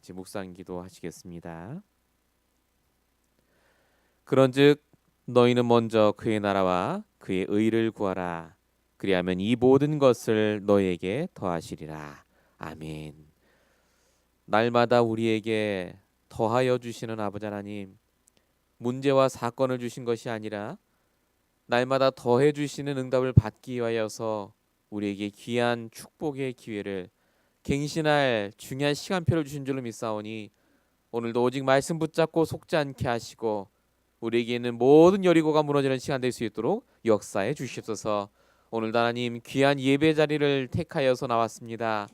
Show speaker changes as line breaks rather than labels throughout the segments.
같이 묵상기도 하시겠습니다. 그런즉 너희는 먼저 그의 나라와 그의 의를 구하라. 그리하면 이 모든 것을 너희에게 더하시리라. 아멘. 날마다 우리에게 더하여 주시는 아버지 하나님, 문제와 사건을 주신 것이 아니라 날마다 더해 주시는 응답을 받기 위하여서 우리에게 귀한 축복의 기회를 갱신할 중요한 시간표를 주신 줄로 믿사오니 오늘도 오직 말씀 붙잡고 속지 않게 하시고 우리에게 있는 모든 여리고가 무너지는 시간 될 수 있도록 역사해 주시옵소서. 오늘도 하나님 귀한 예배 자리를 택하여서 나왔습니다.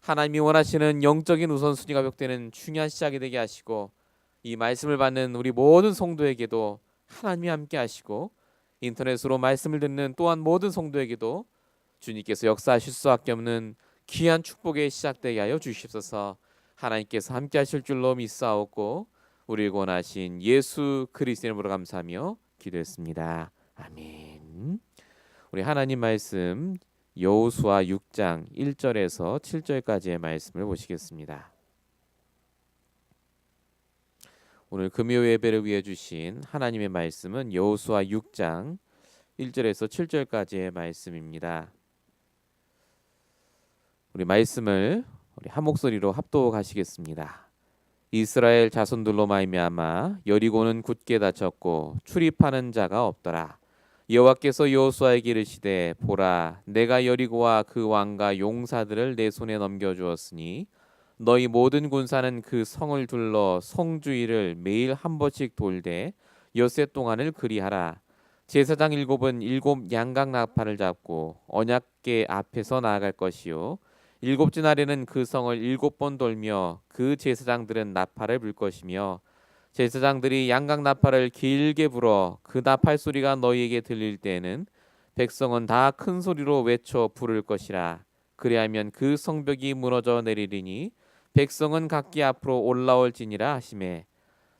하나님이 원하시는 영적인 우선순위가 벽되는 중요한 시작이 되게 하시고 이 말씀을 받는 우리 모든 성도에게도 하나님이 함께 하시고 인터넷으로 말씀을 듣는 또한 모든 성도에게도 주님께서 역사하실 수밖에 없는 귀한 축복의 시작되게 하여 주시옵소서. 하나님께서 함께 하실 줄로 믿사옵고 우리를 권하신 예수 그리스도의 이름으로 감사하며 기도했습니다. 아멘. 우리 하나님 말씀 여호수아 6장 1절에서 7절까지의 말씀을 보시겠습니다. 오늘 금요 예배를 위해 주신 하나님의 말씀은 여호수아 6장 1절에서 7절까지의 말씀입니다. 우리 말씀을 우리 한 목소리로 합독하시겠습니다. 이스라엘 자손들로 말미암아 여리고는 굳게 닫혔고 출입하는 자가 없더라. 여호와께서 여호수아에게 이르시되 보라 내가 여리고와 그 왕과 용사들을 내 손에 넘겨주었으니 너희 모든 군사는 그 성을 둘러 성 주위를 매일 한 번씩 돌되 엿새 동안을 그리하라. 제사장 일곱은 일곱 양각 나팔을 잡고 언약궤 앞에서 나아갈 것이요 일곱째 날에는 그 성을 일곱 번 돌며 그 제사장들은 나팔을 불 것이며 제사장들이 양각 나팔을 길게 불어 그 나팔 소리가 너희에게 들릴 때에는 백성은 다 큰 소리로 외쳐 부를 것이라. 그리하면 그 성벽이 무너져 내리리니 백성은 각기 앞으로 올라올지니라 하시매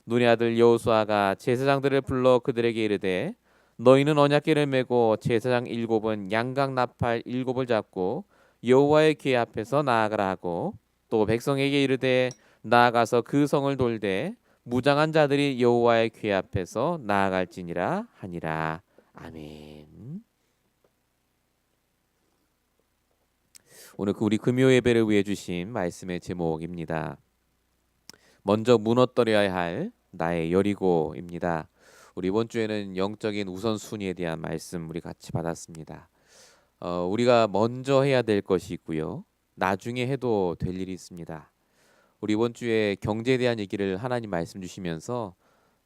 눈의 아들 여호수아가 제사장들을 불러 그들에게 이르되 너희는 언약궤를 메고 제사장 일곱은 양각 나팔 일곱을 잡고 여호와의 궤 앞에서 나아가라 하고 또 백성에게 이르되 나아가서 그 성을 돌되 무장한 자들이 여호와의 궤 앞에서 나아갈지니라 하니라. 아멘. 오늘 우리 금요 예배를 위해 주신 말씀의 제목입니다. 먼저 무너뜨려야 할 나의 여리고입니다. 우리 이번 주에는 영적인 우선순위에 대한 말씀 우리 같이 받았습니다. 우리가 먼저 해야 될 것이 있고요. 나중에 해도 될 일이 있습니다. 우리 이번 주에 경제에 대한 얘기를 하나님 말씀 주시면서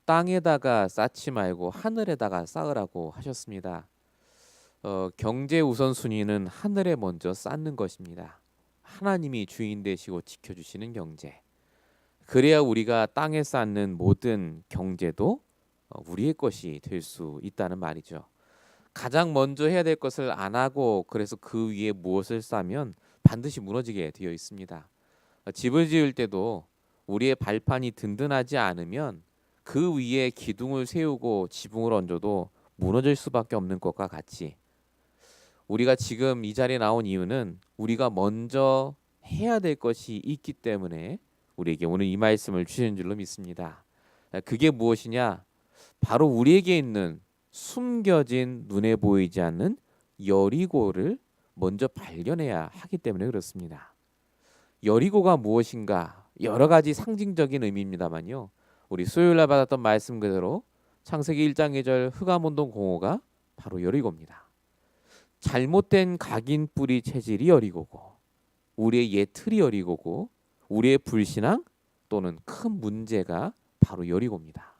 땅에다가 쌓지 말고 하늘에다가 쌓으라고 하셨습니다. 경제 우선순위는 하늘에 먼저 쌓는 것입니다. 하나님이 주인 되시고 지켜주시는 경제. 그래야 우리가 땅에 쌓는 모든 경제도 우리의 것이 될 수 있다는 말이죠. 가장 먼저 해야 될 것을 안 하고 그래서 그 위에 무엇을 쌓으면 반드시 무너지게 되어 있습니다. 집을 지을 때도 우리의 발판이 든든하지 않으면 그 위에 기둥을 세우고 지붕을 얹어도 무너질 수밖에 없는 것과 같이 우리가 지금 이 자리에 나온 이유는 우리가 먼저 해야 될 것이 있기 때문에 우리에게 오늘 이 말씀을 주시는 줄로 믿습니다. 그게 무엇이냐? 바로 우리에게 있는 숨겨진 눈에 보이지 않는 여리고를 먼저 발견해야 하기 때문에 그렇습니다. 여리고가 무엇인가? 여러 가지 상징적인 의미입니다만요. 우리 수요일날 받았던 말씀 그대로 창세기 1장 2절 흑암운동 공허가 바로 여리고입니다. 잘못된 각인 뿌리 체질이 여리고고 우리의 옛 틀이 여리고고 우리의 불신앙 또는 큰 문제가 바로 여리고입니다.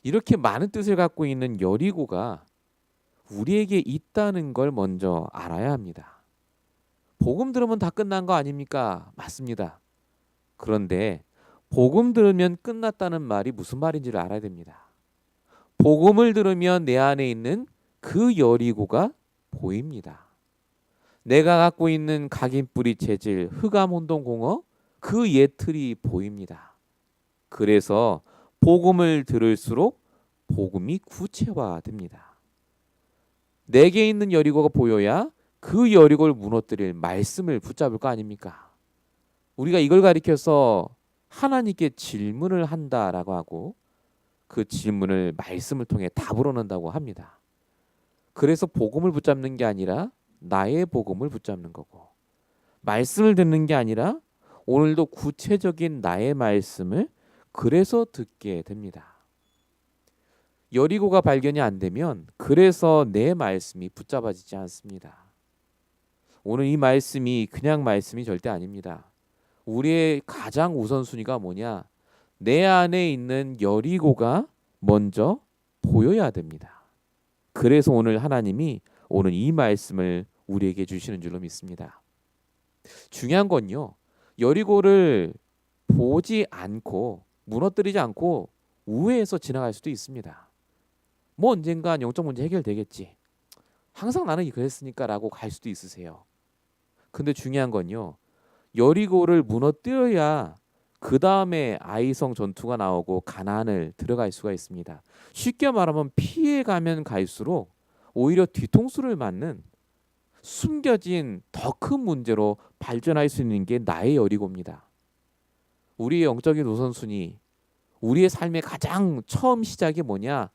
이렇게 많은 뜻을 갖고 있는 여리고가 우리에게 있다는 걸 먼저 알아야 합니다. 복음 들으면 다 끝난 거 아닙니까? 맞습니다. 그런데 복음 들으면 끝났다는 말이 무슨 말인지를 알아야 됩니다. 복음을 들으면 내 안에 있는 그 여리고가 보입니다. 내가 갖고 있는 각인뿌리 체질, 흑암혼동공허 그 옛 틀이 보입니다. 그래서 복음을 들을수록 복음이 구체화됩니다. 내게 있는 여리고가 보여야 그 여리고를 무너뜨릴 말씀을 붙잡을 거 아닙니까? 우리가 이걸 가리켜서 하나님께 질문을 한다라고 하고 그 질문을 말씀을 통해 답을 얻는다고 합니다. 그래서 복음을 붙잡는 게 아니라 나의 복음을 붙잡는 거고, 말씀을 듣는 게 아니라 오늘도 구체적인 나의 말씀을 그래서 듣게 됩니다. 여리고가 발견이 안 되면 그래서 내 말씀이 붙잡아지지 않습니다. 오늘 이 말씀이 그냥 말씀이 절대 아닙니다. 우리의 가장 우선순위가 뭐냐? 내 안에 있는 여리고가 먼저 보여야 됩니다. 그래서 오늘 하나님이 오늘 이 말씀을 우리에게 주시는 줄로 믿습니다. 중요한 건요, 여리고를 보지 않고 무너뜨리지 않고 우회해서 지나갈 수도 있습니다. 뭐 언젠간 영적 문제 해결되겠지, 항상 나는 그랬으니까 라고 갈 수도 있으세요. 근데 중요한 건요, 여리고를 무너뜨려야 그 다음에 아이성 전투가 나오고 가나안을 들어갈 수가 있습니다. 쉽게 말하면 피해가면 갈수록 오히려 뒤통수를 맞는 숨겨진 더 큰 문제로 발전할 수 있는 게 나의 여리고입니다. 우리의 영적인 우선순위, 우리의 삶의 가장 처음 시작이 뭐냐?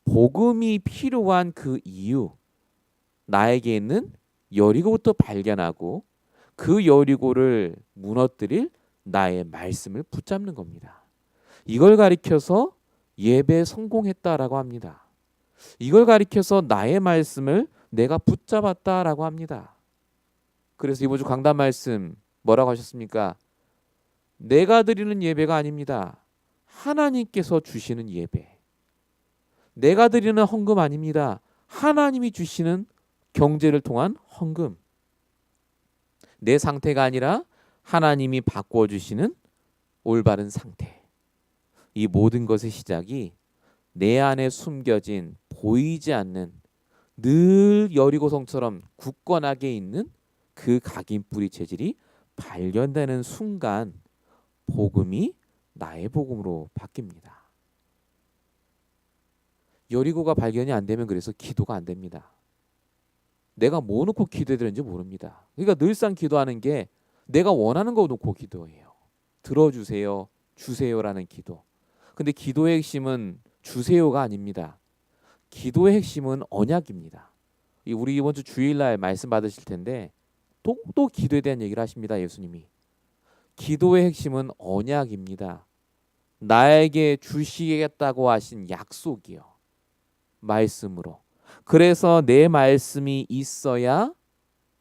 복음이 필요한 그 이유, 나에게 있는 여리고부터 발견하고 그 여리고를 무너뜨릴 나의 말씀을 붙잡는 겁니다. 이걸 가리켜서 예배에 성공했다라고 합니다. 이걸 가리켜서 나의 말씀을 내가 붙잡았다라고 합니다. 그래서 이번 주 강단 말씀 뭐라고 하셨습니까? 내가 드리는 예배가 아닙니다. 하나님께서 주시는 예배. 내가 드리는 헌금 아닙니다. 하나님이 주시는 경제를 통한 헌금. 내 상태가 아니라 하나님이 바꾸어 주시는 올바른 상태. 이 모든 것의 시작이 내 안에 숨겨진 보이지 않는 늘 여리고성처럼 굳건하게 있는 그 각인뿌리 체질이 발견되는 순간 복음이 나의 복음으로 바뀝니다. 여리고가 발견이 안 되면 그래서 기도가 안 됩니다. 내가 뭐 놓고 기도해야 되는지 모릅니다. 그러니까 늘상 기도하는 게 내가 원하는 거 놓고 기도해요. 들어주세요, 주세요라는 기도. 근데 기도의 핵심은 주세요가 아닙니다. 기도의 핵심은 언약입니다. 우리 이번 주 주일날 말씀 받으실 텐데 또 기도에 대한 얘기를 하십니다. 예수님이. 기도의 핵심은 언약입니다. 나에게 주시겠다고 하신 약속이요. 말씀으로. 그래서 내 말씀이 있어야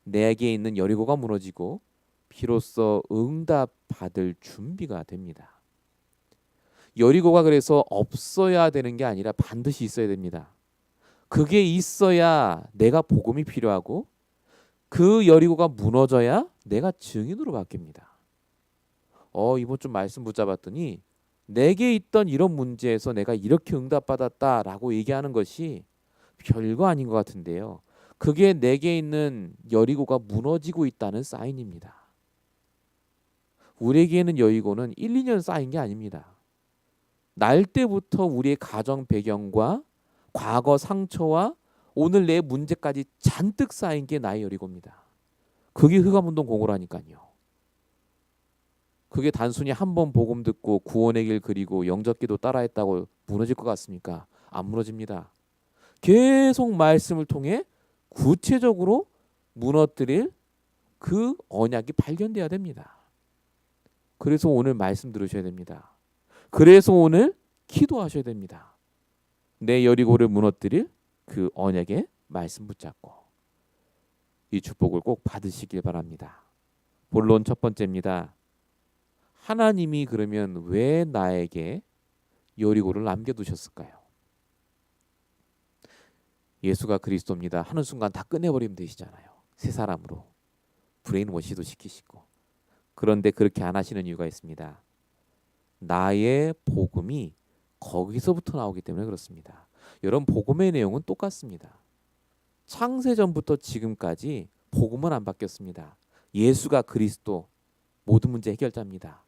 내게 있는 여리고가 무너지고 비로소 응답 받을 준비가 됩니다. 여리고가 그래서 없어야 되는 게 아니라 반드시 있어야 됩니다. 그게 있어야 내가 복음이 필요하고 그 여리고가 무너져야 내가 증인으로 바뀝니다. 이번 주 말씀 붙잡았더니 내게 있던 이런 문제에서 내가 이렇게 응답받았다라고 얘기하는 것이 별거 아닌 것 같은데요. 그게 내게 있는 여리고가 무너지고 있다는 사인입니다. 우리에게는 여리고는 1, 2년 쌓인 게 아닙니다. 날 때부터 우리의 가정 배경과 과거 상처와 오늘 내 문제까지 잔뜩 쌓인 게 나의 여리고입니다. 그게 흑암운동 공허라니까요. 그게 단순히 한 번 복음 듣고 구원의 길 그리고 영접기도 따라했다고 무너질 것 같습니까? 안 무너집니다. 계속 말씀을 통해 구체적으로 무너뜨릴 그 언약이 발견돼야 됩니다. 그래서 오늘 말씀 들으셔야 됩니다. 그래서 오늘 기도하셔야 됩니다. 내 여리고를 무너뜨릴 그 언약의 말씀 붙잡고 이 축복을 꼭 받으시길 바랍니다. 본론 첫 번째입니다. 하나님이 그러면 왜 나에게 여리고를 남겨두셨을까요? 예수가 그리스도입니다 하는 순간 다 끝내버리면 되시잖아요. 새 사람으로 브레인워시도 시키시고. 그런데 그렇게 안 하시는 이유가 있습니다. 나의 복음이 거기서부터 나오기 때문에 그렇습니다. 여러분, 복음의 내용은 똑같습니다. 창세전부터 지금까지 복음은 안 바뀌었습니다. 예수가 그리스도, 모든 문제 해결자입니다.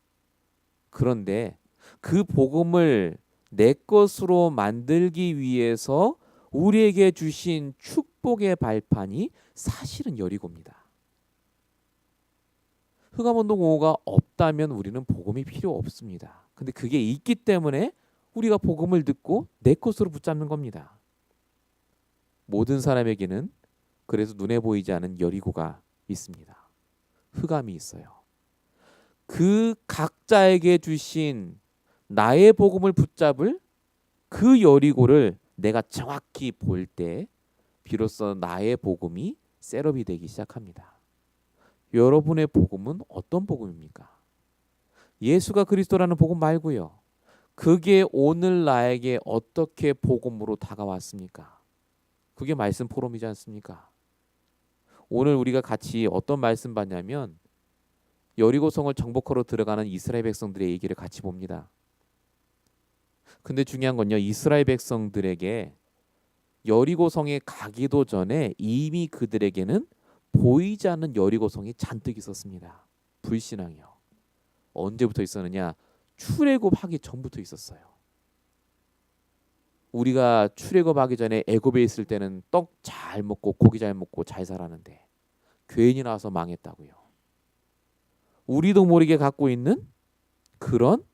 그런데 그 복음을 내 것으로 만들기 위해서 우리에게 주신 축복의 발판이 사실은 여리고입니다. 흑암운동 5가 없다면 우리는 복음이 필요 없습니다. 근데 그게 있기 때문에 우리가 복음을 듣고 내 것으로 붙잡는 겁니다. 모든 사람에게는 그래서 눈에 보이지 않은 여리고가 있습니다. 흑암이 있어요. 그 각자에게 주신 나의 복음을 붙잡을 그 여리고를 내가 정확히 볼 때 비로소 나의 복음이 셋업이 되기 시작합니다. 여러분의 복음은 어떤 복음입니까? 예수가 그리스도라는 복음 말고요. 그게 오늘 나에게 어떻게 복음으로 다가왔습니까? 그게 말씀 포럼이지 않습니까? 오늘 우리가 같이 어떤 말씀 봤냐면 여리고성을 정복하러 들어가는 이스라엘 백성들의 얘기를 같이 봅니다. 근데 중요한 건요. 이스라엘 백성들에게 여리고성에 가기도 전에 이미 그들에게는 보이지 않는 여리고성이 잔뜩 있었습니다. 불신앙이요. 언제부터 있었느냐? 출애굽하기 전부터 있었어요. 우리가 출애굽하기 전에 애굽에 있을 때는 떡 잘 먹고 고기 잘 먹고 잘 살았는데 괜히 나와서 망했다고요. 우리도 모르게 갖고 있는 그런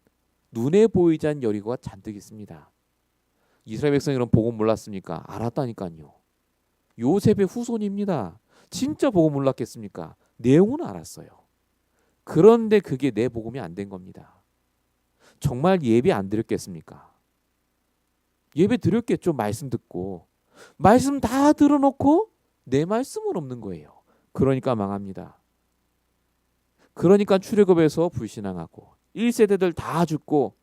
눈에 보이지 않는 여리고가 잔뜩 있습니다. 이스라엘 백성이 이런 복음 몰랐습니까? 알았다니까요. 요셉의 후손입니다. 진짜 복음 몰랐겠습니까? 내용은 알았어요. 그런데 그게 내 복음이 안 된 겁니다. 정말 예배 안 드렸겠습니까? 예배 드렸겠죠. 말씀 듣고. 말씀 다 들어놓고 내 말씀은 없는 거예요. 그러니까 망합니다. 그러니까 출애굽에서 불신앙하고 1세대들 다 죽고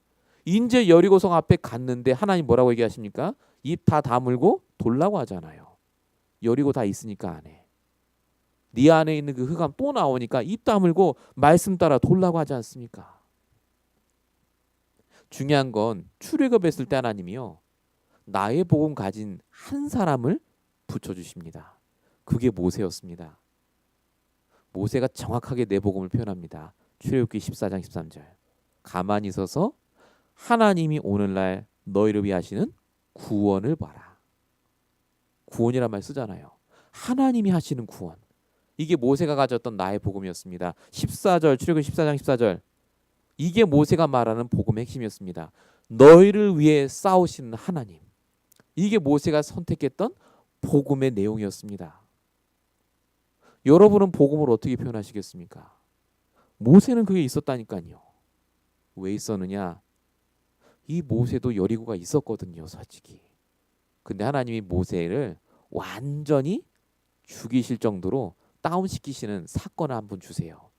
인제 여리고성 앞에 갔는데 하나님 뭐라고 얘기하십니까? 입 다 다물고 돌라고 하잖아요. 여리고 다 있으니까 안에. 네 안에 있는 그 흑암 또 나오니까 입 다물고 말씀 따라 돌라고 하지 않습니까? 중요한 건 출애굽했을 때 하나님이요. 나의 복음 가진 한 사람을 붙여주십니다. 그게 모세였습니다. 모세가 정확하게 내 복음을 표현합니다. 출애굽기 14장 13절. 가만히 서서 하나님이 오늘날 너희를 위해 하시는 구원을 봐라. 구원이란 말 쓰잖아요. 하나님이 하시는 구원. 이게 모세가 가졌던 나의 복음이었습니다. 14절 출애굽기 14장 14절. 이게 모세가 말하는 복음의 핵심이었습니다. 너희를 위해 싸우시는 하나님. 이게 모세가 선택했던 복음의 내용이었습니다. 여러분은 복음을 어떻게 표현하시겠습니까? 모세는 그게 있었다니까요. 왜 있었느냐? 이 모세도 여리고가 있었거든요, 솔직히. 근데 하나님이 모세를 완전히 죽이실 정도로 다운시키시는 사건을 한번 주세요.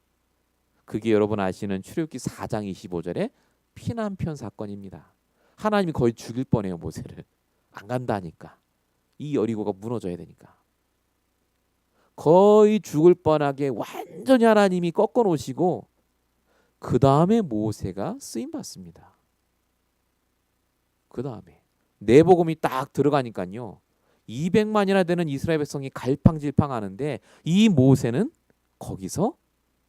그게 여러분 아시는 출애굽기 4장 25절의 피난편 사건입니다. 하나님이 거의 죽일 뻔해요, 모세를. 안 간다니까. 이 여리고가 무너져야 되니까. 거의 죽을 뻔하게 완전히 하나님이 꺾어 놓으시고 그 다음에 모세가 쓰임 받습니다. 그 다음에 내 복음이 딱 들어가니까요. 200만이나 되는 이스라엘 백성이 갈팡질팡하는데 이 모세는 거기서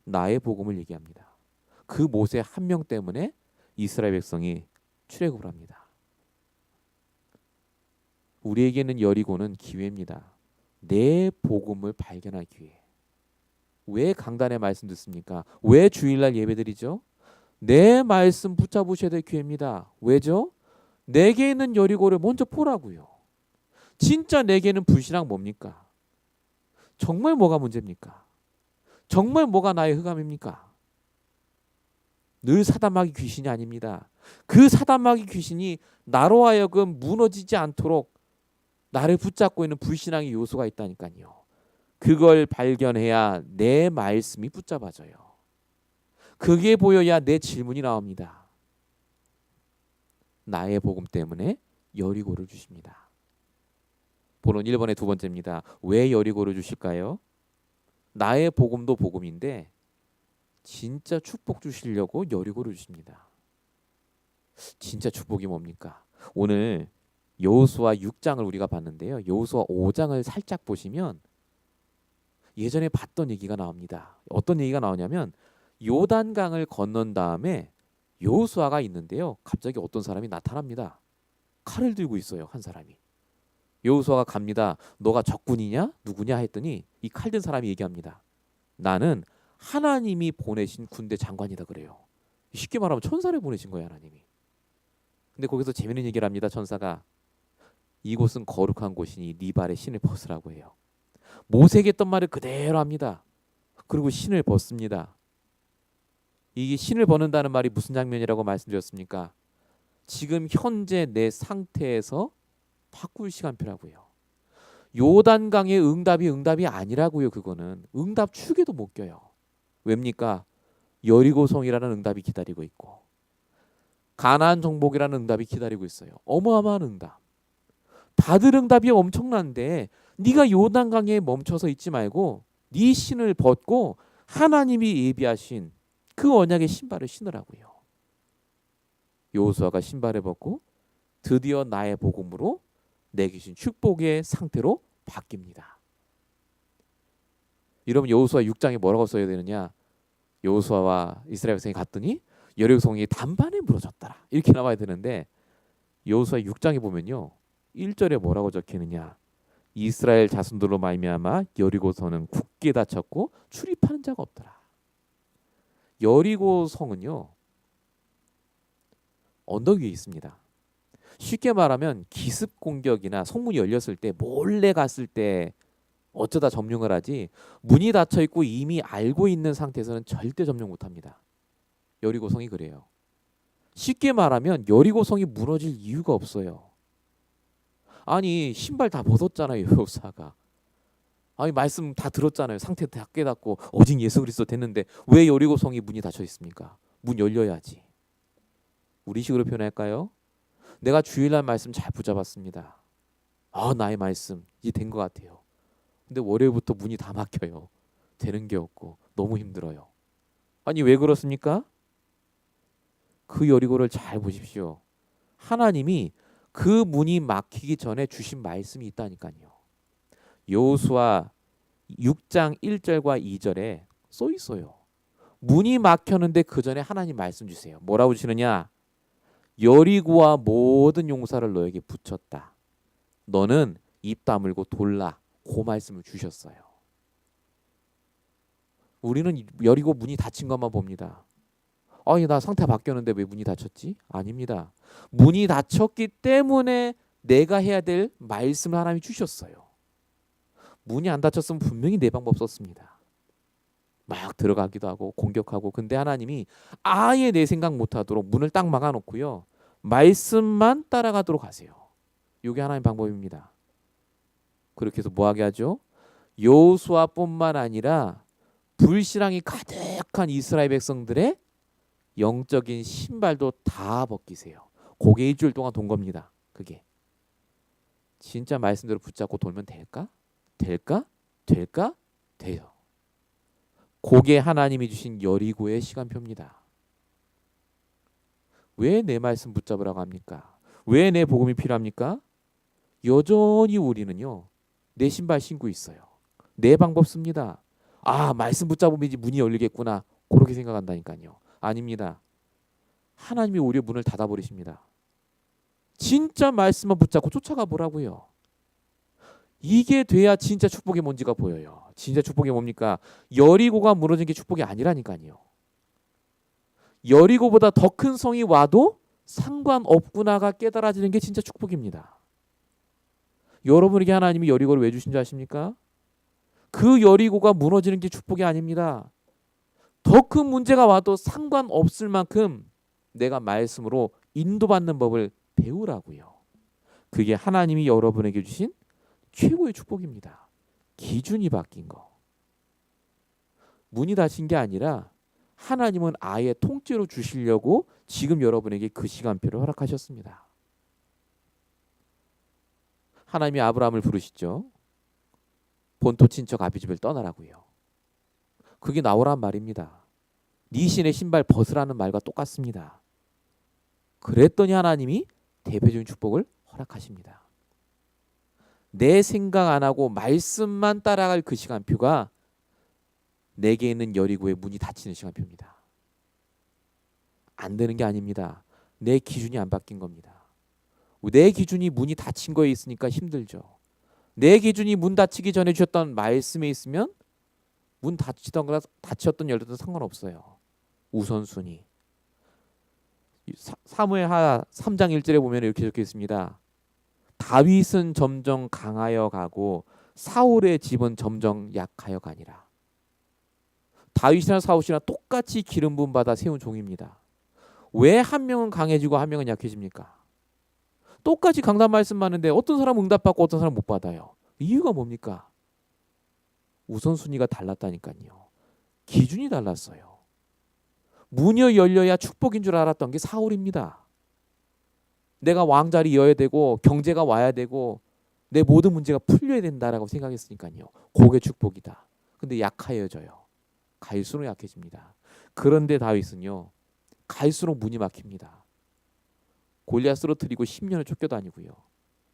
나의 복음을 얘기합니다. 그 모세 한 명 때문에 이스라엘 백성이 출애굽을 합니다. 우리에게는 여리고는 기회입니다. 내 복음을 발견할 기회. 왜 강단의 말씀 듣습니까? 왜 주일날 예배드리죠? 내 말씀 붙잡으셔야 될 기회입니다. 왜죠? 내게 있는 여리고를 먼저 보라고요. 진짜 내게는 불신앙 뭡니까? 정말 뭐가 문제입니까? 정말 뭐가 나의 흑암입니까? 늘 사단마귀 귀신이 아닙니다. 그 사단마귀 귀신이 나로 하여금 무너지지 않도록 나를 붙잡고 있는 불신앙의 요소가 있다니까요. 그걸 발견해야 내 말씀이 붙잡아져요. 그게 보여야 내 질문이 나옵니다. 나의 복음 때문에 여리고를 주십니다. 본론 1번의 두 번째입니다. 왜 여리고를 주실까요? 나의 복음도 복음인데 진짜 축복 주시려고 여리고를 주십니다. 진짜 축복이 뭡니까? 오늘 여호수아 6장을 우리가 봤는데요. 여호수아 5장을 살짝 보시면 예전에 봤던 얘기가 나옵니다. 어떤 얘기가 나오냐면 요단강을 건넌 다음에 여호수아가 있는데요. 갑자기 어떤 사람이 나타납니다. 칼을 들고 있어요. 한 사람이. 여호수아가 갑니다. 너가 적군이냐? 누구냐? 했더니 이 칼 든 사람이 얘기합니다. 나는 하나님이 보내신 군대 장관이다 그래요. 쉽게 말하면 천사를 보내신 거예요, 하나님이. 근데 거기서 재미있는 얘기를 합니다. 천사가 이곳은 거룩한 곳이니 네 발에 신을 벗으라고 해요. 모세에게 했던 말을 그대로 합니다. 그리고 신을 벗습니다. 이게 신을 벗는다는 말이 무슨 장면이라고 말씀드렸습니까? 지금 현재 내 상태에서 바꿀 시간표라고요. 요단강의 응답이 아니라고요. 그거는 응답 축에도 못 껴요. 왜입니까? 여리고성이라는 응답이 기다리고 있고 가나안 정복이라는 응답이 기다리고 있어요. 어마어마한 응답. 받을 응답이 엄청난데 네가 요단강에 멈춰서 있지 말고 네 신을 벗고 하나님이 예비하신 그 언약의 신발을 신으라고요. 여호수아가 신발을 벗고 드디어 나의 복음으로 내게 주신 축복의 상태로 바뀝니다. 여러분 여호수아 6장에 뭐라고 써야 되느냐? 여호수아와 이스라엘 백성이 갔더니 여리고성이 단번에 무너졌더라. 이렇게 나와야 되는데 여호수아 6장에 보면요. 1절에 뭐라고 적히느냐? 이스라엘 자손들로 말미암아 여리고성은 굳게 닫혔고 출입하는 자가 없더라. 여리고성은요. 언덕 위에 있습니다. 쉽게 말하면 기습 공격이나 성문이 열렸을 때 몰래 갔을 때 어쩌다 점령을 하지 문이 닫혀 있고 이미 알고 있는 상태에서는 절대 점령 못합니다. 여리고성이 그래요. 쉽게 말하면 여리고성이 무너질 이유가 없어요. 아니 신발 다 벗었잖아요. 여호수아가. 아니 말씀 다 들었잖아요. 상태 다 깨닫고 오직 예수 그리스도 됐는데 왜 여리고성이 문이 닫혀 있습니까? 문 열려야지. 우리식으로 표현할까요? 내가 주일날 말씀 잘 붙잡았습니다. 나의 말씀 이제 된 것 같아요. 근데 월요일부터 문이 다 막혀요. 되는 게 없고 너무 힘들어요. 아니 왜 그렇습니까? 그 여리고를 잘 보십시오. 하나님이 그 문이 막히기 전에 주신 말씀이 있다니까요. 여호수아 6장 1절과 2절에 써 있어요. 문이 막혔는데 그 전에 하나님 말씀 주세요. 뭐라고 주시느냐? 여리고와 모든 용사를 너에게 붙였다. 너는 입 다물고 돌라. 그 말씀을 주셨어요. 우리는 여리고 문이 닫힌 것만 봅니다. 아니 나 상태 바뀌었는데 왜 문이 닫혔지? 아닙니다. 문이 닫혔기 때문에 내가 해야 될 말씀을 하나님이 주셨어요. 문이 안 닫혔으면 분명히 내 방법 썼습니다. 막 들어가기도 하고 공격하고 근데 하나님이 아예 내 생각 못하도록 문을 딱 막아놓고요. 말씀만 따라가도록 하세요. 이게 하나님 방법입니다. 그렇게 해서 뭐하게 하죠? 여호수아뿐만 아니라 불신앙이 가득한 이스라엘 백성들의 영적인 신발도 다 벗기세요. 그게 일주일 동안 돈 겁니다. 그게 진짜 말씀대로 붙잡고 돌면 될까? 될까? 될까? 돼요. 그게 하나님이 주신 여리고의 시간표입니다. 왜 내 말씀 붙잡으라고 합니까? 왜 내 복음이 필요합니까? 여전히 우리는요. 내 신발 신고 있어요. 내 방법 씁니다. 말씀 붙잡으면 이제 문이 열리겠구나. 그렇게 생각한다니까요. 아닙니다. 하나님이 오히려 문을 닫아버리십니다. 진짜 말씀만 붙잡고 쫓아가 보라고요. 이게 돼야 진짜 축복이 뭔지가 보여요. 진짜 축복이 뭡니까? 여리고가 무너진 게 축복이 아니라니까요. 여리고보다 더 큰 성이 와도 상관없구나가 깨달아지는 게 진짜 축복입니다. 여러분에게 하나님이 여리고를 왜 주신 줄 아십니까? 그 여리고가 무너지는 게 축복이 아닙니다. 더 큰 문제가 와도 상관없을 만큼 내가 말씀으로 인도받는 법을 배우라고요. 그게 하나님이 여러분에게 주신 최고의 축복입니다. 기준이 바뀐 거. 문이 닫힌 게 아니라 하나님은 아예 통째로 주시려고 지금 여러분에게 그 시간표를 허락하셨습니다. 하나님이 아브라함을 부르시죠. 본토 친척 아비집을 떠나라고요. 그게 나오란 말입니다. 네 신의 신발 벗으라는 말과 똑같습니다. 그랬더니 하나님이 대표적인 축복을 허락하십니다. 내 생각 안 하고 말씀만 따라갈 그 시간표가 내게 있는 여리고의 문이 닫히는 시간표입니다. 안 되는 게 아닙니다. 내 기준이 안 바뀐 겁니다. 내 기준이 문이 닫힌 거에 있으니까 힘들죠. 내 기준이 문 닫히기 전에 주셨던 말씀에 있으면 문 닫혔던 열렸던 상관없어요. 우선순위. 사무엘하 3장 1절에 보면 이렇게 적혀 있습니다. 다윗은 점점 강하여 가고 사울의 집은 점점 약하여 가니라. 다윗이나 사울이나 똑같이 기름 부음 받아 세운 종입니다. 왜 한 명은 강해지고 한 명은 약해집니까? 똑같이 강단 말씀 받는데 어떤 사람은 응답받고 어떤 사람은 못 받아요. 이유가 뭡니까? 우선순위가 달랐다니까요. 기준이 달랐어요. 문이 열려야 축복인 줄 알았던 게 사울입니다. 내가 왕자리 이어야 되고 경제가 와야 되고 내 모든 문제가 풀려야 된다라고 생각했으니까요. 그게 축복이다. 근데 약하여져요. 갈수록 약해집니다. 그런데 다윗은요. 갈수록 문이 막힙니다. 골리앗 쓰러뜨리고 10년을 쫓겨다니고요.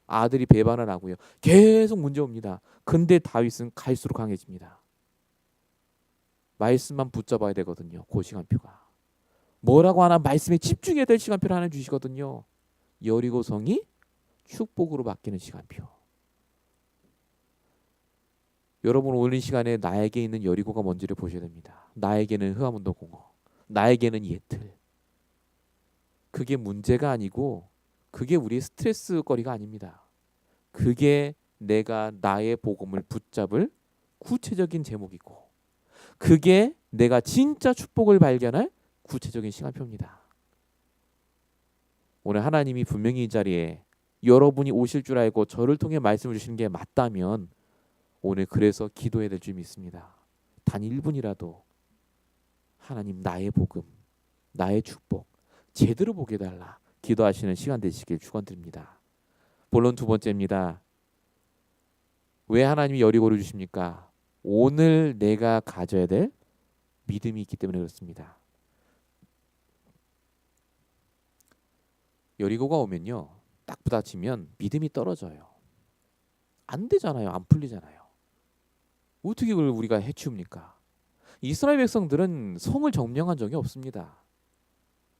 아들이 배반을 하고요. 계속 문제 옵니다. 근데 다윗은 갈수록 강해집니다. 말씀만 붙잡아야 되거든요. 그 시간표가. 뭐라고 하나 말씀에 집중해야 될 시간표를 하나 주시거든요. 여리고성이 축복으로 바뀌는 시간표. 여러분 오늘 이 시간에 나에게 있는 여리고가 뭔지를 보셔야 됩니다. 나에게는 흐아문도 공허. 나에게는 예틀. 그게 문제가 아니고 그게 우리의 스트레스거리가 아닙니다. 그게 내가 나의 복음을 붙잡을 구체적인 제목이고 그게 내가 진짜 축복을 발견할 구체적인 시간표입니다. 오늘 하나님이 분명히 이 자리에 여러분이 오실 줄 알고 저를 통해 말씀을 주시는 게 맞다면 오늘 그래서 기도해야 될 줄 믿습니다. 단 1분이라도 하나님 나의 복음, 나의 축복 제대로 보게 해달라 기도하시는 시간 되시길 축원드립니다. 본론 두 번째입니다. 왜 하나님이 여리고를 주십니까? 오늘 내가 가져야 될 믿음이 있기 때문에 그렇습니다. 여리고가 오면요. 딱 부딪히면 믿음이 떨어져요. 안 되잖아요. 안 풀리잖아요. 어떻게 그걸 우리가 해치웁니까? 이스라엘 백성들은 성을 점령한 적이 없습니다.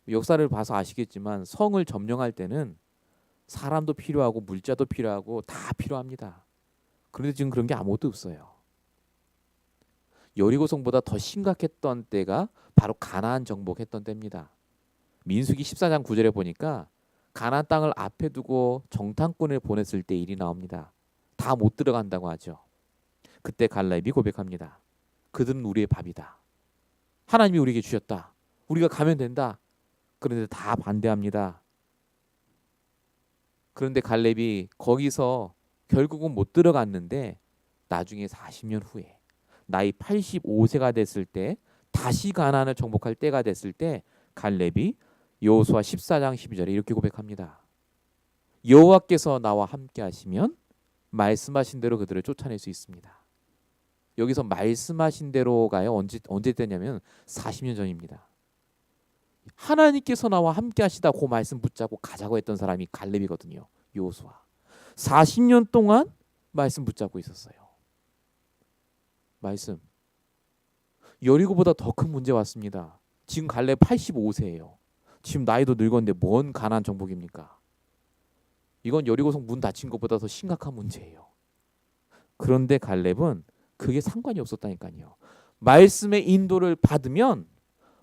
역사를 봐서 아시겠지만 성을 점령할 때는 사람도 필요하고 물자도 필요하고 다 필요합니다. 그런데 지금 그런 게 아무것도 없어요. 여리고성보다 더 심각했던 때가 바로 가나안 정복했던 때입니다. 민수기 14장 9절에 보니까 가나안 땅을 앞에 두고 정탐꾼을 보냈을 때 일이 나옵니다. 다 못 들어간다고 하죠. 그때 갈렙이 고백합니다. 그들은 우리의 밥이다. 하나님이 우리에게 주셨다. 우리가 가면 된다. 그런데 다 반대합니다. 그런데 갈렙이 거기서 결국은 못 들어갔는데 나중에 40년 후에 나이 85세가 됐을 때 다시 가나안을 정복할 때가 됐을 때 갈렙이 여호수아 14장 12절에 이렇게 고백합니다. 여호와께서 나와 함께 하시면 말씀하신 대로 그들을 쫓아낼 수 있습니다. 여기서 말씀하신 대로가요. 언제 때냐면 40년 전입니다. 하나님께서 나와 함께 하시다 그 말씀 붙잡고 가자고 했던 사람이 갈렙이거든요. 여호수아. 40년 동안 말씀 붙잡고 있었어요. 말씀. 여리고보다 더 큰 문제 왔습니다. 지금 갈렙 85세예요. 지금 나이도 늙었는데 뭔 가나안 정복입니까? 이건 여리고성 문 닫힌 것보다 더 심각한 문제예요. 그런데 갈렙은 그게 상관이 없었다니까요. 말씀의 인도를 받으면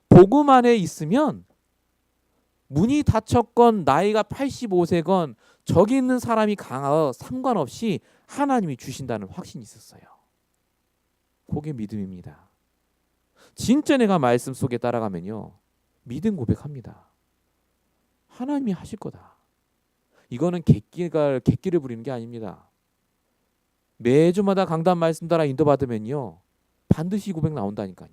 복음 안에 있으면 문이 닫혔건 나이가 85세건 저기 있는 사람이 강하여 상관없이 하나님이 주신다는 확신이 있었어요. 그게 믿음입니다. 진짜 내가 말씀 속에 따라가면요. 믿음 고백합니다. 하나님이 하실 거다. 이거는 객기를 부리는 게 아닙니다. 매주마다 강단 말씀 따라 인도받으면요. 반드시 고백 나온다니까요.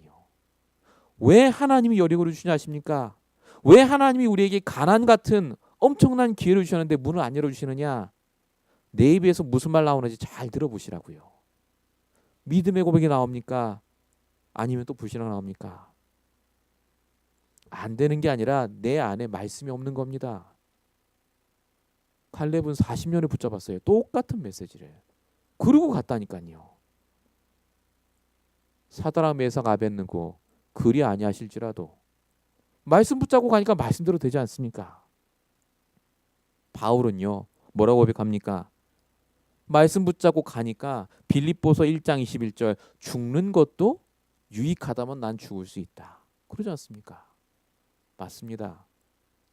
왜 하나님이 여리고를 주시냐 아십니까? 왜 하나님이 우리에게 가난 같은 엄청난 기회를 주셨는데 문을 안 열어주시느냐? 내 입에서 무슨 말 나오는지 잘 들어보시라고요. 믿음의 고백이 나옵니까? 아니면 또 불신앙 나옵니까? 안 되는 게 아니라 내 안에 말씀이 없는 겁니다. 갈렙은 40년을 붙잡았어요. 똑같은 메시지를. 그러고 갔다니까요. 사드락 메삭 아벳느고 그리 아니하실지라도 말씀 붙잡고 가니까 말씀대로 되지 않습니까? 바울은요. 뭐라고 고백합니까? 말씀 붙잡고 가니까 빌립보서 1장 21절 죽는 것도 유익하다면 난 죽을 수 있다. 그러지 않습니까? 맞습니다.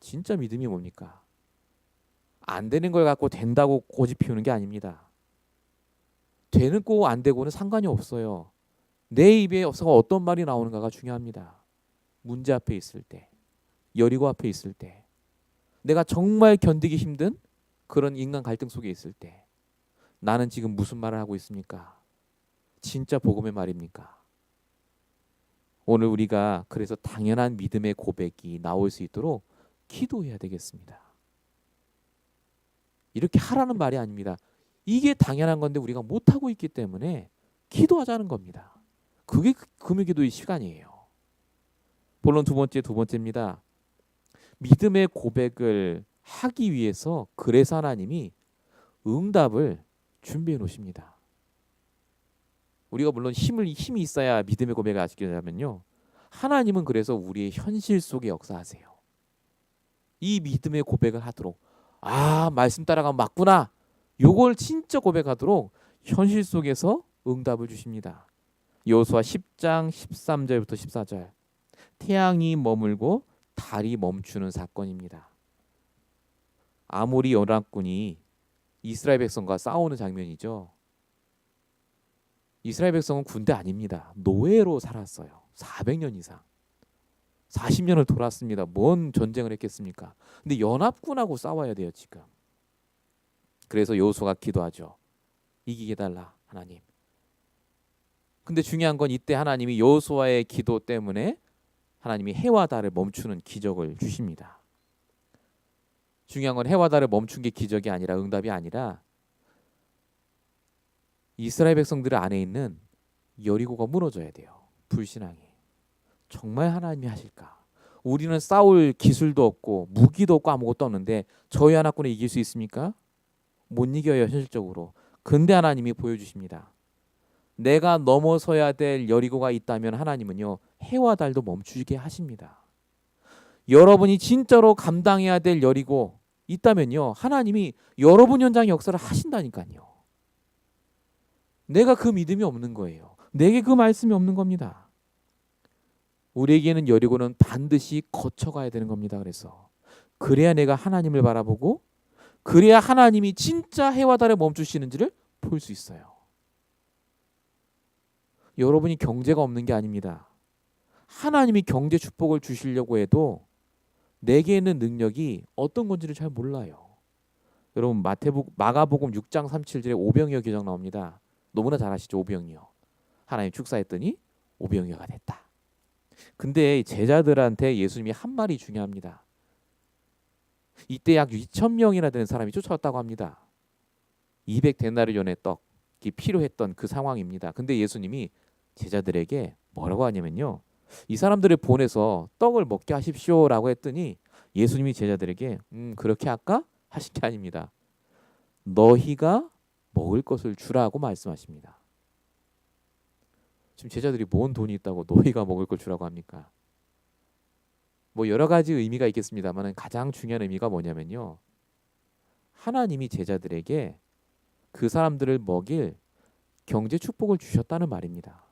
진짜 믿음이 뭡니까? 안 되는 걸 갖고 된다고 고집 피우는 게 아닙니다. 되는 거고 안 되고는 상관이 없어요. 내 입에서 어떤 말이 나오는가가 중요합니다. 문제 앞에 있을 때, 여리고 앞에 있을 때, 내가 정말 견디기 힘든 그런 인간 갈등 속에 있을 때, 나는 지금 무슨 말을 하고 있습니까? 진짜 복음의 말입니까? 오늘 우리가 그래서 당연한 믿음의 고백이 나올 수 있도록 기도해야 되겠습니다. 이렇게 하라는 말이 아닙니다. 이게 당연한 건데 우리가 못하고 있기 때문에 기도하자는 겁니다. 그게 금요기도의 시간이에요. 본론 두 번째입니다. 믿음의 고백을 하기 위해서 그래서 하나님이 응답을 준비해 놓으십니다. 우리가 물론 힘이 있어야 믿음의 고백을 하시려면요. 하나님은 그래서 우리의 현실 속에 역사하세요. 이 믿음의 고백을 하도록 말씀 따라가면 맞구나. 요걸 진짜 고백하도록 현실 속에서 응답을 주십니다. 여호수아 10장 13절부터 14절. 태양이 머물고 달이 멈추는 사건입니다. 아모리 연합군이 이스라엘 백성과 싸우는 장면이죠. 이스라엘 백성은 군대 아닙니다. 노예로 살았어요. 400년 이상. 40년을 돌았습니다. 뭔 전쟁을 했겠습니까? 근데 연합군하고 싸워야 돼요, 지금. 그래서 여호수아가 기도하죠. 이기게 달라, 하나님. 근데 중요한 건 이때 하나님이 여호수아의 기도 때문에 하나님이 해와 달을 멈추는 기적을 주십니다. 중요한 건 해와 달을 멈춘 게 기적이 아니라 응답이 아니라 이스라엘 백성들 안에 있는 여리고가 무너져야 돼요. 불신앙이. 정말 하나님이 하실까? 우리는 싸울 기술도 없고 무기도 없고 아무것도 없는데 저희 하나군에 이길 수 있습니까? 못 이겨요, 현실적으로. 근데 하나님이 보여주십니다. 내가 넘어서야 될 여리고가 있다면 하나님은요, 해와 달도 멈추게 하십니다. 여러분이 진짜로 감당해야 될 여리고 있다면요, 하나님이 여러분 현장 역사를 하신다니까요. 내가 그 믿음이 없는 거예요. 내게 그 말씀이 없는 겁니다. 우리에게는 여리고는 반드시 거쳐가야 되는 겁니다. 그래야 내가 하나님을 바라보고 그래야 하나님이 진짜 해와 달에 멈추시는지를 볼 수 있어요. 여러분이 경제가 없는 게 아닙니다. 하나님이 경제 축복을 주시려고 해도 내게 있는 능력이 어떤 건지를 잘 몰라요. 여러분 마가복음 6장 37절에 오병이어 기적 나옵니다. 너무나 잘 아시죠? 오병이어. 하나님 축사했더니 오병이어가 됐다. 근데 제자들한테 예수님이 한 말이 중요합니다. 이때 약 2,000명이나 되는 사람이 쫓아왔다고 합니다. 200데나리온의 떡이 필요했던 그 상황입니다. 근데 예수님이 제자들에게 뭐라고 하냐면요. 이 사람들을 보내서 떡을 먹게 하십시오라고 했더니 예수님이 제자들에게 그렇게 할까? 하신 게 아닙니다. 너희가 먹을 것을 주라고 말씀하십니다. 지금 제자들이 뭔 돈이 있다고 너희가 먹을 걸 주라고 합니까? 뭐 여러 가지 의미가 있겠습니다만 가장 중요한 의미가 뭐냐면요. 하나님이 제자들에게 그 사람들을 먹일 경제 축복을 주셨다는 말입니다.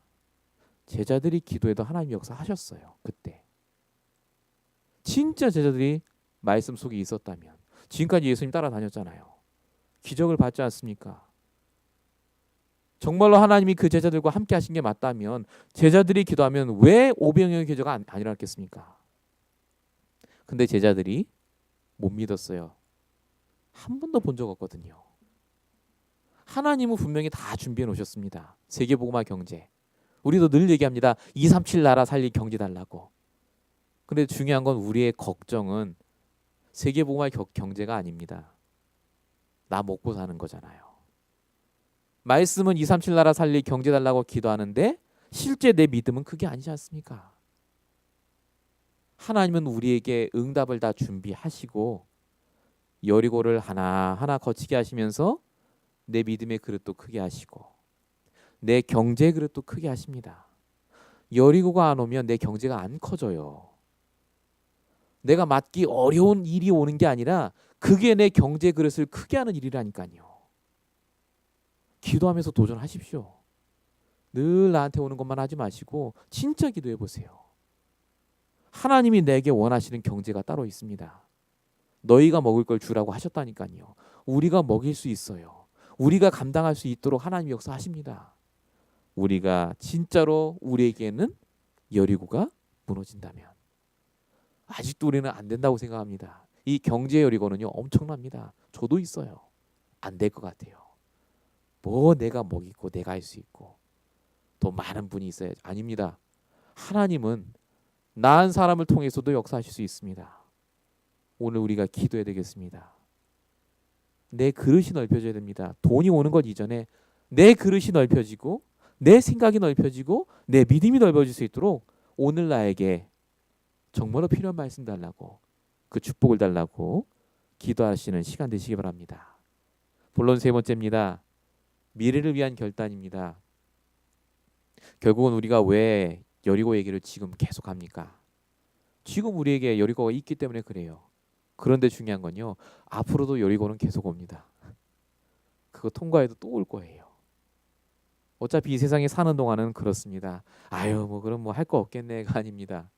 제자들이 기도해도 하나님 역사하셨어요. 그때. 진짜 제자들이 말씀 속에 있었다면 지금까지 예수님 따라다녔잖아요. 기적을 받지 않습니까? 정말로 하나님이 그 제자들과 함께 하신 게 맞다면 제자들이 기도하면 왜 오병이어의 기적가 아니라겠습니까? 근데 제자들이 못 믿었어요. 한 번도 본 적 없거든요. 하나님은 분명히 다 준비해 놓으셨습니다. 세계복음화 경제. 우리도 늘 얘기합니다. 237 나라 살릴 경제 달라고. 근데 중요한 건 우리의 걱정은 세계복음화 경제가 아닙니다. 나 먹고 사는 거잖아요. 말씀은 237 나라 살릴 경제 달라고 기도하는데 실제 내 믿음은 그게 아니지 않습니까? 하나님은 우리에게 응답을 다 준비하시고 여리고를 하나하나 거치게 하시면서 내 믿음의 그릇도 크게 하시고 내 경제의 그릇도 크게 하십니다. 여리고가 안 오면 내 경제가 안 커져요. 내가 맡기 어려운 일이 오는 게 아니라 그게 내 경제 그릇을 크게 하는 일이라니까요. 기도하면서 도전하십시오. 늘 나한테 오는 것만 하지 마시고 진짜 기도해 보세요. 하나님이 내게 원하시는 경제가 따로 있습니다. 너희가 먹을 걸 주라고 하셨다니까요. 우리가 먹일 수 있어요. 우리가 감당할 수 있도록 하나님이 역사하십니다. 우리가 진짜로 우리에게는 여리고가 무너진다면 아직도 우리는 안 된다고 생각합니다. 이 경제 여리고는요 엄청납니다. 저도 있어요. 안 될 것 같아요. 뭐 내가 먹이고 내가 할 수 있고 더 많은 분이 있어야 아닙니다. 하나님은 나은 사람을 통해서도 역사하실 수 있습니다. 오늘 우리가 기도해야 되겠습니다. 내 그릇이 넓혀져야 됩니다. 돈이 오는 것 이전에 내 그릇이 넓혀지고 내 생각이 넓혀지고 내 믿음이 넓어질 수 있도록 오늘 나에게 정말로 필요한 말씀 달라고 그 축복을 달라고 기도하시는 시간 되시기 바랍니다. 본론 세 번째입니다. 미래를 위한 결단입니다. 결국은 우리가 왜 여리고 얘기를 지금 계속합니까? 지금 우리에게 여리고가 있기 때문에 그래요. 그런데 중요한 건요. 앞으로도 여리고는 계속 옵니다. 그거 통과해도 또 올 거예요. 어차피 이 세상에 사는 동안은 그렇습니다. 아유 뭐 그럼 뭐 할 거 없겠네가 아닙니다.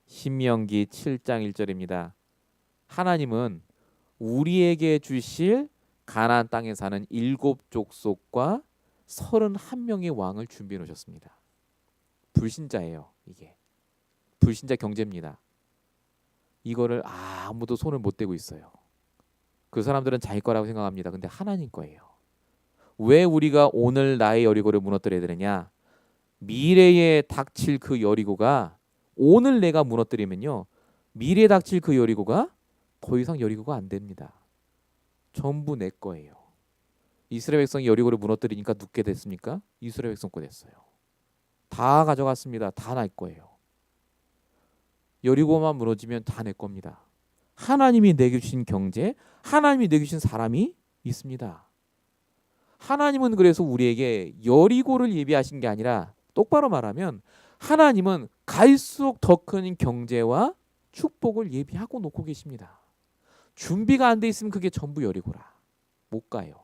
신명기 7장 1절입니다. 하나님은 우리에게 주실 가나안 땅에 사는 7 족속과 31명의 왕을 준비해 놓으셨습니다. 불신자예요. 이게 불신자 경제입니다. 이거를 아무도 손을 못 대고 있어요. 그 사람들은 자기 거라고 생각합니다. 근데 하나님 거예요. 왜 우리가 오늘 나의 여리고를 무너뜨려야 되느냐? 미래에 닥칠 그 여리고가 오늘 내가 무너뜨리면요, 미래에 닥칠 그 여리고가 더 이상 여리고가 안 됩니다. 전부 내 거예요. 이스라엘 백성이 여리고를 무너뜨리니까 눕게 됐습니까? 이스라엘 백성 거 됐어요. 다 가져갔습니다. 다 날 거예요. 여리고만 무너지면 다 내 겁니다. 하나님이 내게 주신 경제, 하나님이 내게 주신 사람이 있습니다. 하나님은 그래서 우리에게 여리고를 예비하신 게 아니라 똑바로 말하면 하나님은 갈수록 더 큰 경제와 축복을 예비하고 놓고 계십니다. 준비가 안 돼 있으면 그게 전부 여리고라. 못 가요.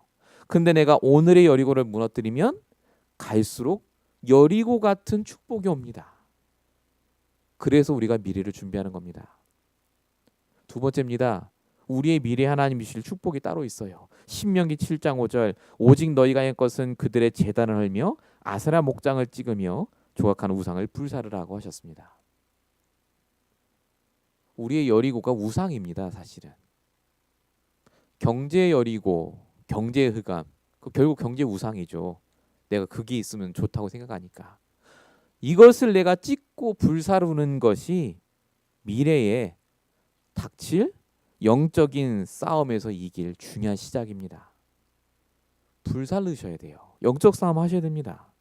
근데 내가 오늘의 여리고를 무너뜨리면 갈수록 여리고 같은 축복이 옵니다. 그래서 우리가 미래를 준비하는 겁니다. 두 번째입니다. 우리의 미래 하나님이 주실 축복이 따로 있어요. 신명기 7장 5절 오직 너희가 할 것은 그들의 제단을 헐며 아세라 목장을 찍으며 조각한 우상을 불사르라고 하셨습니다. 우리의 여리고가 우상입니다. 사실은 경제 여리고, 경제 흑암, 결국 경제 우상이죠. 내가 그게 있으면 좋다고 생각하니까 이것을 내가 찍고 불사르는 것이 미래에 닥칠 영적인 싸움에서 이길 중요한 시작입니다. 불살르셔야 돼요. 영적 싸움 하셔야 됩니다.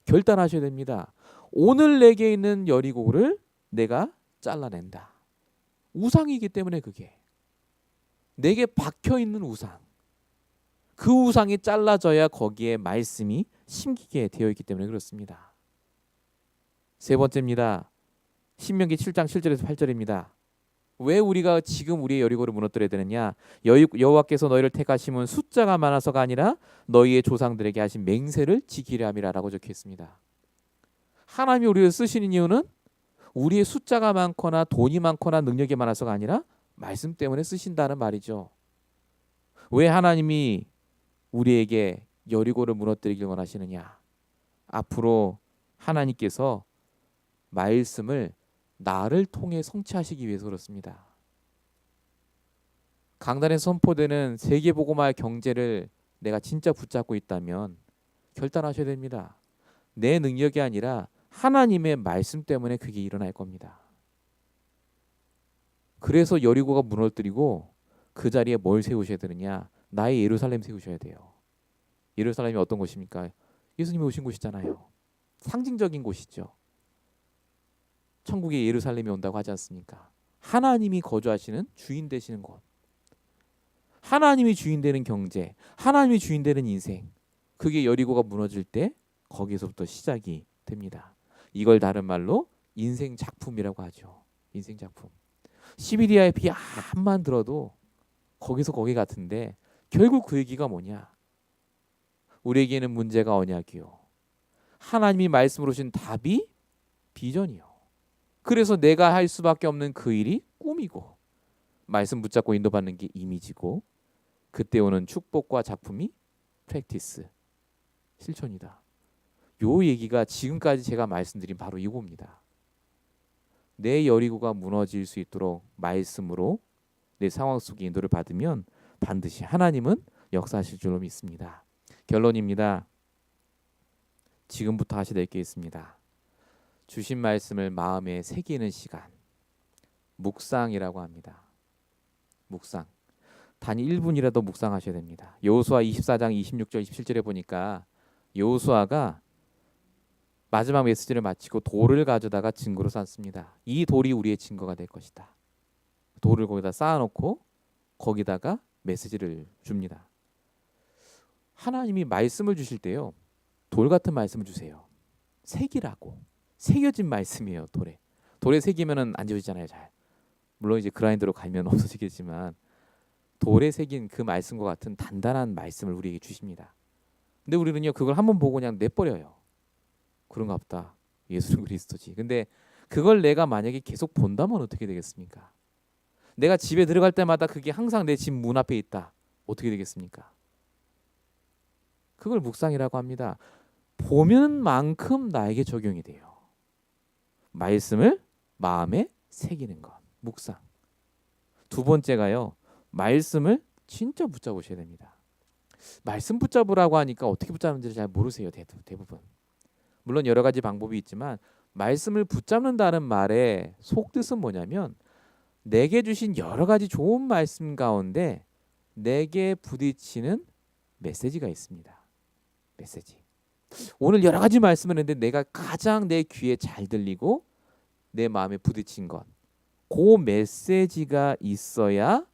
결단하셔야 됩니다. 오늘 내게 있는 여리고를 내가 잘라낸다. 우상이기 때문에 그게 내게 박혀있는 우상, 그 우상이 잘라져야 거기에 말씀이 심기게 되어 있기 때문에 그렇습니다. 세 번째입니다. 신명기 7장 7절에서 8절입니다. 왜 우리가 지금 우리의 여리고를 무너뜨려야 되느냐? 여호와께서 너희를 택하심은 숫자가 많아서가 아니라 너희의 조상들에게 하신 맹세를 지키려 함이라라고 적혀 있습니다. 하나님이 우리를 쓰시는 이유는 우리의 숫자가 많거나 돈이 많거나 능력이 많아서가 아니라 말씀 때문에 쓰신다는 말이죠. 왜 하나님이 우리에게 여리고를 무너뜨리길 원하시느냐? 앞으로 하나님께서 말씀을 나를 통해 성취하시기 위해서 그렇습니다. 강단에서 선포되는 세계복음화의 경제를 내가 진짜 붙잡고 있다면 결단하셔야 됩니다. 내 능력이 아니라 하나님의 말씀 때문에 그게 일어날 겁니다. 그래서 여리고가 무너뜨리고 그 자리에 뭘 세우셔야 되느냐? 나의 예루살렘 세우셔야 돼요. 예루살렘이 어떤 곳입니까? 예수님이 오신 곳이잖아요. 상징적인 곳이죠. 천국의 예루살렘이 온다고 하지 않습니까? 하나님이 거주하시는 주인 되시는 곳. 하나님이 주인 되는 경제, 하나님이 주인 되는 인생. 그게 여리고가 무너질 때 거기서부터 시작이 됩니다. 이걸 다른 말로 인생 작품이라고 하죠. 인생 작품. 시비리아의 비 암만 들어도 거기서 거기 같은데 결국 그 얘기가 뭐냐? 우리에게는 문제가 언약이요. 하나님이 말씀으로 주신 답이 비전이요. 그래서 내가 할 수밖에 없는 그 일이 꿈이고, 말씀 붙잡고 인도받는 게 이미지고, 그때 오는 축복과 작품이 프랙티스, 실천이다. 요 얘기가 지금까지 제가 말씀드린 바로 이겁니다. 내 여리고가 무너질 수 있도록 말씀으로 내 상황 속에 인도를 받으면 반드시 하나님은 역사하실 줄로 믿습니다. 결론입니다. 지금부터 하셔야 될 게 있습니다. 주신 말씀을 마음에 새기는 시간, 묵상이라고 합니다. 묵상. 단 1분이라도 묵상하셔야 됩니다. 여호수아 24장 26절 27절에 보니까 여호수아가 마지막 메시지를 마치고 돌을 가져다가 증거로 쌓습니다. 이 돌이 우리의 증거가 될 것이다. 돌을 거기다 쌓아놓고 거기다가 메시지를 줍니다. 하나님이 말씀을 주실 때요, 돌 같은 말씀을 주세요. 새기라고. 새겨진 말씀이에요. 돌에 새기면은 안 지워지잖아요. 잘. 물론 이제 그라인더로 갈면 없어지겠지만 돌에 새긴 그 말씀과 같은 단단한 말씀을 우리에게 주십니다. 근데 우리는요, 그걸 한번 보고 그냥 내버려요. 그런가 보다. 예수는 그리스도지. 근데 그걸 내가 만약에 계속 본다면 어떻게 되겠습니까? 내가 집에 들어갈 때마다 그게 항상 내 집 문 앞에 있다. 어떻게 되겠습니까? 그걸 묵상이라고 합니다. 보는 만큼 나에게 적용이 돼요. 말씀을 마음에 새기는 것. 묵상. 두 번째가요, 말씀을 진짜 붙잡으셔야 됩니다. 말씀 붙잡으라고 하니까 어떻게 붙잡는지 잘 모르세요. 대부분. 물론 여러 가지 방법이 있지만 말씀을 붙잡는다는 말의 속뜻은 뭐냐면 내게 주신 여러 가지 좋은 말씀 가운데 내게 부딪히는 메시지가 있습니다. 메시지. 오늘 여러 가지 말씀을 했는데 내가 가장 내 귀에 잘 들리고 내 마음에 부딪힌 것, 그 메시지가 있어야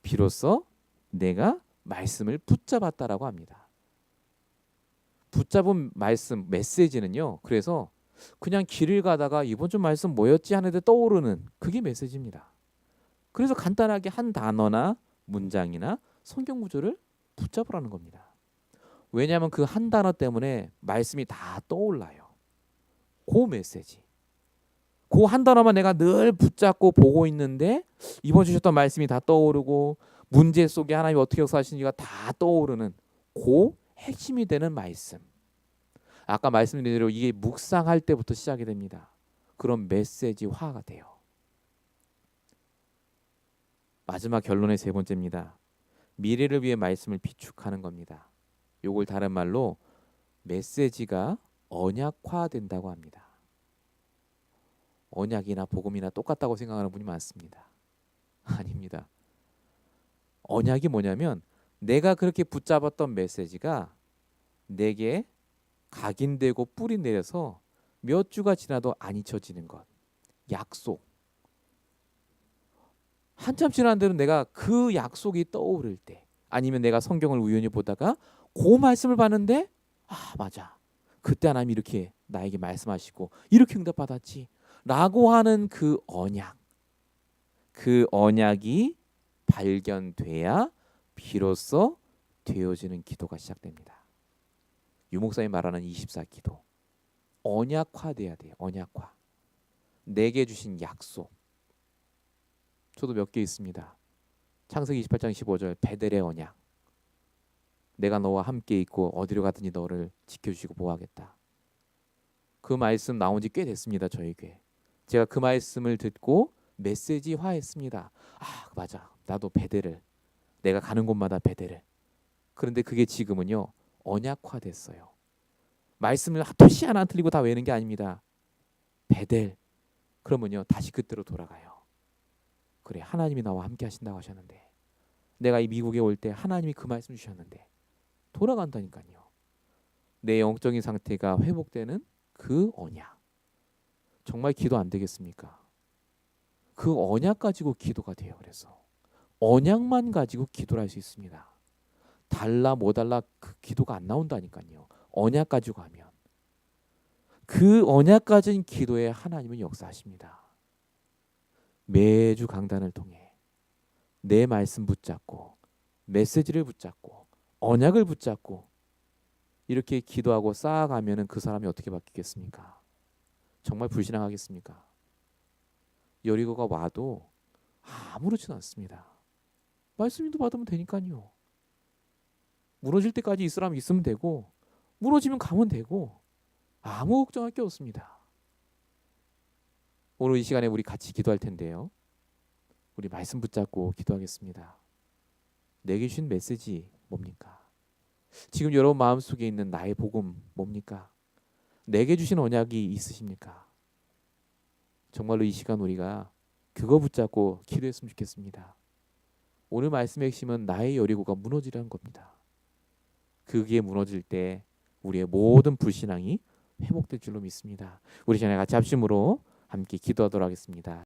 비로소 내가 말씀을 붙잡았다라고 합니다. 붙잡은 말씀, 메시지는요, 그래서 그냥 길을 가다가 이번 주 말씀 뭐였지 하는데 떠오르는 그게 메시지입니다. 그래서 간단하게 한 단어나 문장이나 성경 구절을 붙잡으라는 겁니다. 왜냐하면 그 한 단어 때문에 말씀이 다 떠올라요. 그 메시지. 그 한 단어만 내가 늘 붙잡고 보고 있는데 이번 주셨던 말씀이 다 떠오르고 문제 속에 하나님이 어떻게 역사하시는지가 다 떠오르는 그 핵심이 되는 말씀. 아까 말씀드린 대로 이게 묵상할 때부터 시작이 됩니다. 그런 메시지화가 돼요. 마지막 결론의 세 번째입니다. 미래를 위해 말씀을 비축하는 겁니다. 요걸 다른 말로 메시지가 언약화된다고 합니다. 언약이나 복음이나 똑같다고 생각하는 분이 많습니다. 아닙니다. 언약이 뭐냐면 내가 그렇게 붙잡았던 메시지가 내게 각인되고 뿌리 내려서 몇 주가 지나도 안 잊혀지는 것. 약속. 한참 지난 대로 내가 그 약속이 떠오를 때, 아니면 내가 성경을 우연히 보다가 그 말씀을 봤는데 맞아. 그때 하나님이 이렇게 나에게 말씀하시고 이렇게 응답받았지 라고 하는 그 언약. 그 언약이 발견돼야 비로소 되어지는 기도가 시작됩니다. 유목사님 말하는 24 기도. 언약화돼야 돼요. 언약화. 내게 주신 약속. 저도 몇 개 있습니다. 창세기 28장 15절 베델의 언약. 내가 너와 함께 있고 어디로 가든지 너를 지켜주시고 보호하겠다. 그 말씀 나온 지 꽤 됐습니다. 저에게. 제가 그 말씀을 듣고 메시지화했습니다. 맞아. 나도 베델을. 내가 가는 곳마다 베델을. 그런데 그게 지금은요. 언약화됐어요. 말씀을 토시 하나 안 틀리고 다 외우는 게 아닙니다. 베델. 그러면요. 다시 그때로 돌아가요. 그래. 하나님이 나와 함께 하신다고 하셨는데 내가 이 미국에 올 때 하나님이 그 말씀 주셨는데 돌아간다니까요. 내 영적인 상태가 회복되는 그 언약. 정말 기도 안 되겠습니까? 그 언약 가지고 기도가 돼요. 그래서 언약만 가지고 기도를 할 수 있습니다. 달라 뭐 달라 그 기도가 안 나온다니까요. 언약 가지고 하면 그 언약 가진 기도에 하나님은 역사하십니다. 매주 강단을 통해 내 말씀 붙잡고 메시지를 붙잡고 언약을 붙잡고
이렇게 기도하고 쌓아가면은 그 사람이 어떻게 바뀌겠습니까? 정말 불신앙하겠습니까? 여리고가 와도 아무렇지는 않습니다. 말씀도 받으면 되니까요. 무너질 때까지 이 사람 있으면 되고 무너지면 가면 되고 아무 걱정할 게 없습니다. 오늘 이 시간에 우리 같이 기도할 텐데요. 우리 말씀 붙잡고 기도하겠습니다. 내게 주신 메시지 뭡니까? 지금 여러분 마음속에 있는 나의 복음 뭡니까? 내게 주신 언약이 있으십니까? 정말로 이 시간 우리가 그거 붙잡고 기도했으면 좋겠습니다. 오늘 말씀의 핵심은 나의 여리고가 무너지라는 겁니다. 그게 무너질 때 우리의 모든 불신앙이 회복될 줄로 믿습니다. 우리 전에 같이 합심으로 함께 기도하도록 하겠습니다.